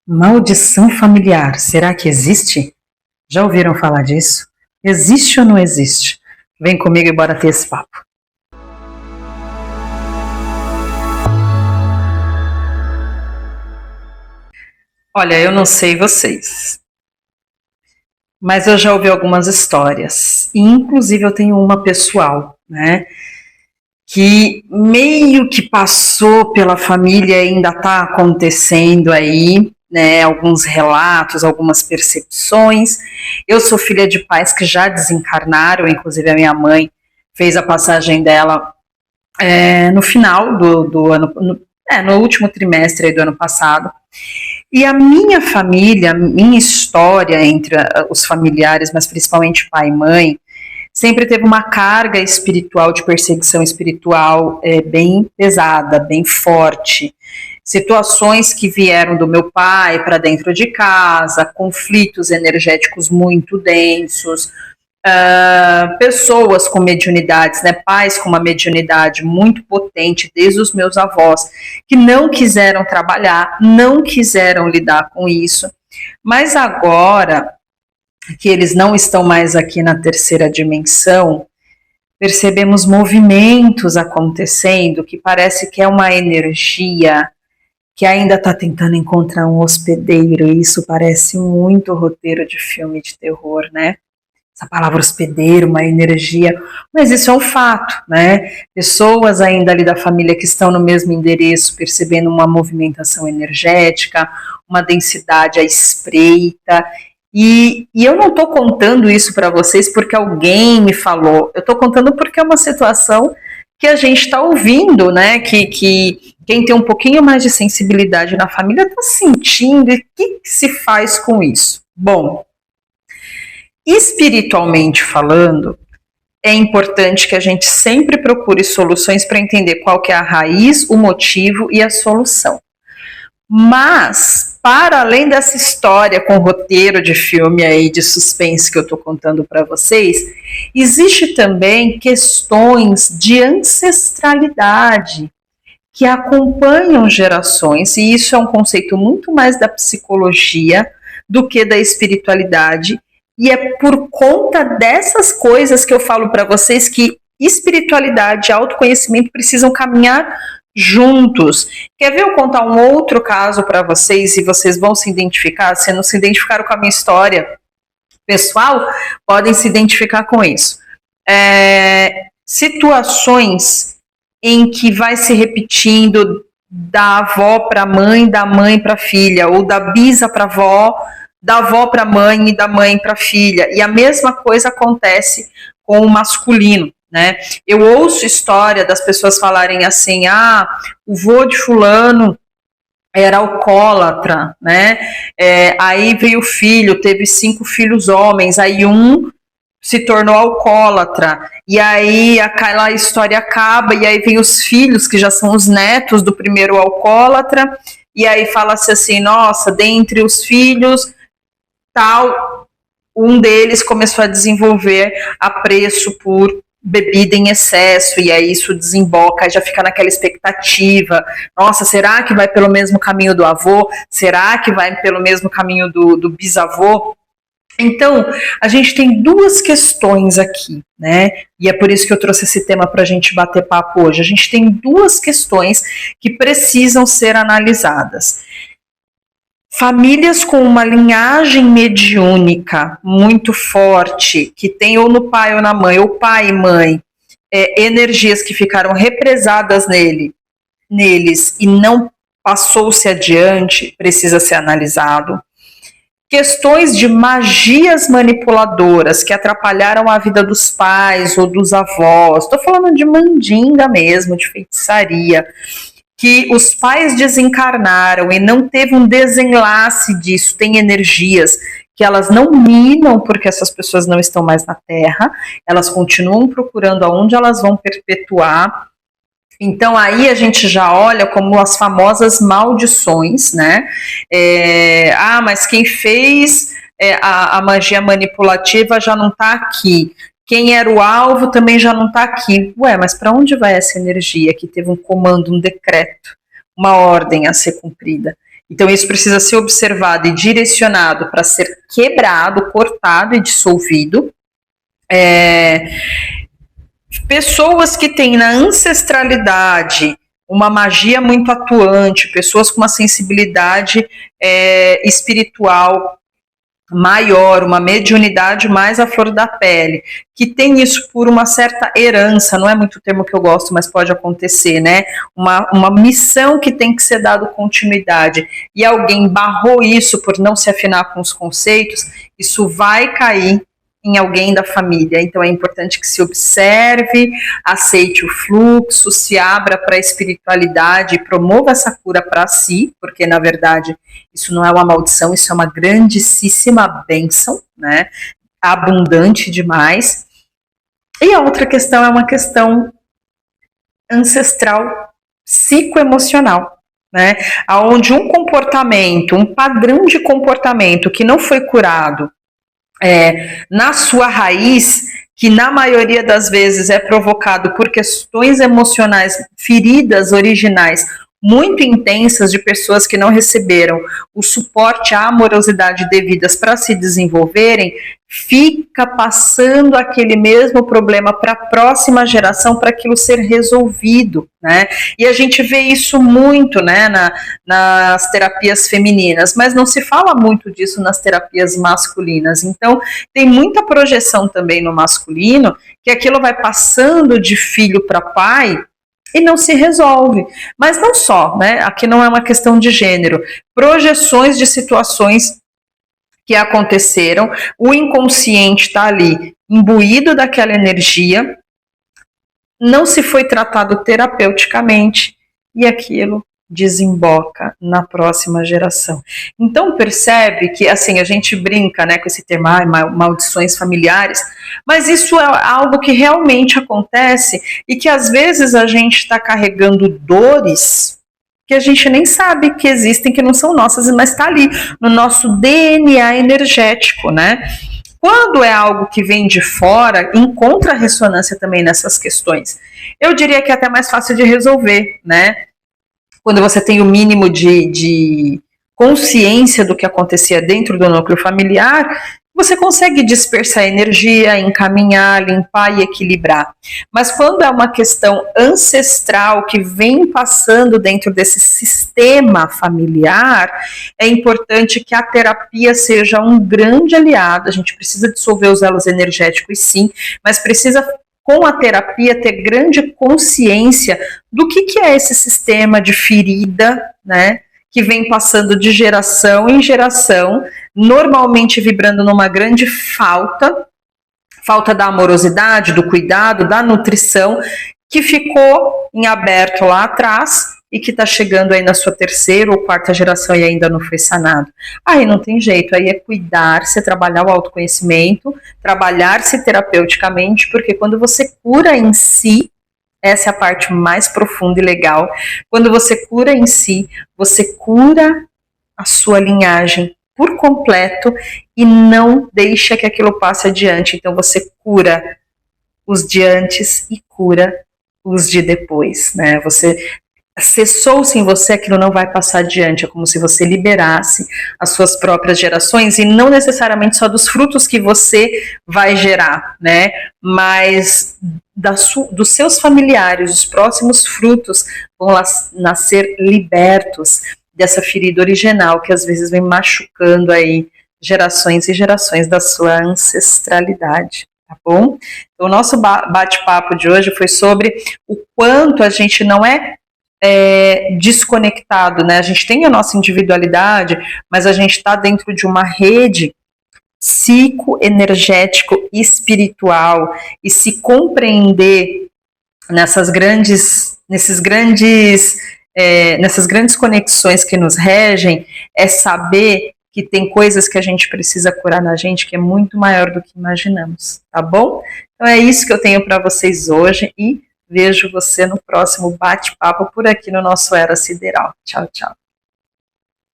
Maldição familiar, será que existe? Já ouviram falar disso? Existe ou não existe? Vem comigo e bora ter esse papo. Olha, eu não sei vocês, mas eu já ouvi algumas histórias, e inclusive eu tenho uma pessoal, né, que meio que passou pela família e ainda está acontecendo aí, né, alguns relatos, algumas percepções. Eu sou filha de pais que já desencarnaram, inclusive a minha mãe fez a passagem dela no final do ano, no último trimestre do ano passado. E a minha família, minha história entre os familiares, mas principalmente pai e mãe, sempre teve uma carga espiritual, de perseguição espiritual bem pesada, bem forte. Situações que vieram do meu pai para dentro de casa, conflitos energéticos muito densos, pessoas com mediunidades, né, pais com uma mediunidade muito potente, desde os meus avós, que não quiseram trabalhar, não quiseram lidar com isso, mas agora que eles não estão mais aqui na terceira dimensão, percebemos movimentos acontecendo que parece que é uma energia que ainda está tentando encontrar um hospedeiro, e isso parece muito roteiro de filme de terror, né? Essa palavra hospedeiro, uma energia, mas isso é um fato, né? Pessoas ainda ali da família que estão no mesmo endereço, percebendo uma movimentação energética, uma densidade à espreita, e eu não estou contando isso para vocês porque alguém me falou, eu estou contando porque é uma situação que a gente está ouvindo, né? Que quem tem um pouquinho mais de sensibilidade na família está sentindo, e o que se faz com isso? Bom, espiritualmente falando, é importante que a gente sempre procure soluções para entender qual que é a raiz, o motivo e a solução. Mas, para além dessa história com roteiro de filme aí de suspense que eu estou contando para vocês, existe também questões de ancestralidade que acompanham gerações, e isso é um conceito muito mais da psicologia do que da espiritualidade, e é por conta dessas coisas que eu falo para vocês que espiritualidade e autoconhecimento precisam caminhar juntos. Quer ver eu contar um outro caso para vocês e vocês vão se identificar? Se não se identificaram com a minha história pessoal, podem se identificar com isso. Situações em que vai se repetindo da avó para a mãe, da mãe para a filha, ou da bisa para a avó, da avó para a mãe e da mãe para a filha. E a mesma coisa acontece com o masculino, né? Eu ouço história das pessoas falarem assim, o vô de fulano era alcoólatra, né? Aí veio o filho, teve 5 filhos homens, aí um se tornou alcoólatra, e aí aquela história acaba, e aí vem os filhos, que já são os netos do primeiro alcoólatra, e aí fala-se assim, nossa, dentre os filhos, tal, um deles começou a desenvolver apreço por bebida em excesso, e aí isso desemboca, já fica naquela expectativa, nossa, será que vai pelo mesmo caminho do avô? Será que vai pelo mesmo caminho do bisavô? Então, a gente tem duas questões aqui, né? E é por isso que eu trouxe esse tema para a gente bater papo hoje. A gente tem duas questões que precisam ser analisadas. Famílias com uma linhagem mediúnica muito forte, que tem ou no pai ou na mãe, ou pai e mãe, energias que ficaram represadas neles e não passou-se adiante, precisa ser analisado. Questões de magias manipuladoras que atrapalharam a vida dos pais ou dos avós, estou falando de mandinga mesmo, de feitiçaria, que os pais desencarnaram e não teve um desenlace disso, tem energias que elas não minam porque essas pessoas não estão mais na Terra, elas continuam procurando aonde elas vão perpetuar. Então aí a gente já olha como as famosas maldições, né? Mas quem fez a magia manipulativa já não está aqui. Quem era o alvo também já não está aqui. Ué, mas para onde vai essa energia que teve um comando, um decreto, uma ordem a ser cumprida? Então isso precisa ser observado e direcionado para ser quebrado, cortado e dissolvido. Pessoas que têm na ancestralidade uma magia muito atuante, pessoas com uma sensibilidade espiritual maior, uma mediunidade mais à flor da pele, que tem isso por uma certa herança, não é muito o termo que eu gosto, mas pode acontecer, né? Uma missão que tem que ser dado continuidade, e alguém barrou isso por não se afinar com os conceitos, isso vai cair em alguém da família. Então é importante que se observe, aceite o fluxo, se abra para a espiritualidade e promova essa cura para si, porque na verdade isso não é uma maldição, isso é uma grandíssima bênção, né? Abundante demais. E a outra questão é uma questão ancestral psicoemocional, né? Onde um comportamento, um padrão de comportamento que não foi curado na sua raiz, que na maioria das vezes é provocado por questões emocionais, feridas originais muito intensas de pessoas que não receberam o suporte, a amorosidade devidas para se desenvolverem, fica passando aquele mesmo problema para a próxima geração para aquilo ser resolvido, né? E a gente vê isso muito, né, nas terapias femininas, mas não se fala muito disso nas terapias masculinas. Então, tem muita projeção também no masculino, que aquilo vai passando de filho para pai, e não se resolve. Mas não só, né? Aqui não é uma questão de gênero. Projeções de situações que aconteceram, o inconsciente está ali imbuído daquela energia, não se foi tratado terapeuticamente e aquilo desemboca na próxima geração. Então percebe que, assim, a gente brinca, né, com esse termo, maldições familiares, mas isso é algo que realmente acontece e que às vezes a gente está carregando dores que a gente nem sabe que existem, que não são nossas, mas está ali no nosso DNA energético, né? Quando é algo que vem de fora, encontra ressonância também nessas questões. Eu diria que é até mais fácil de resolver, né? Quando você tem o mínimo de consciência do que acontecia dentro do núcleo familiar, você consegue dispersar a energia, encaminhar, limpar e equilibrar. Mas quando é uma questão ancestral que vem passando dentro desse sistema familiar, é importante que a terapia seja um grande aliado. A gente precisa dissolver os elos energéticos, sim, mas precisa, com a terapia, ter grande consciência do que é esse sistema de ferida, né, que vem passando de geração em geração, normalmente vibrando numa grande falta da amorosidade, do cuidado, da nutrição, que ficou em aberto lá atrás e que está chegando aí na sua terceira ou quarta geração e ainda não foi sanado. Aí não tem jeito, aí é cuidar-se, trabalhar o autoconhecimento, trabalhar-se terapeuticamente, porque quando você cura em si, essa é a parte mais profunda e legal, quando você cura em si, você cura a sua linhagem por completo e não deixa que aquilo passe adiante. Então você cura os de antes e cura os de depois, né? Você cessou-se em você, aquilo não vai passar adiante, é como se você liberasse as suas próprias gerações, e não necessariamente só dos frutos que você vai gerar, né, mas dos seus familiares, os próximos frutos vão nascer libertos dessa ferida original, que às vezes vem machucando aí gerações e gerações da sua ancestralidade. Tá bom? Então, o nosso bate-papo de hoje foi sobre o quanto a gente não é desconectado, né? A gente tem a nossa individualidade, mas a gente está dentro de uma rede psicoenergético espiritual, e se compreender nessas grandes conexões que nos regem, é saber que tem coisas que a gente precisa curar na gente que é muito maior do que imaginamos, tá bom? Então é isso que eu tenho para vocês hoje e vejo você no próximo bate-papo por aqui no nosso Era Sideral. Tchau, tchau.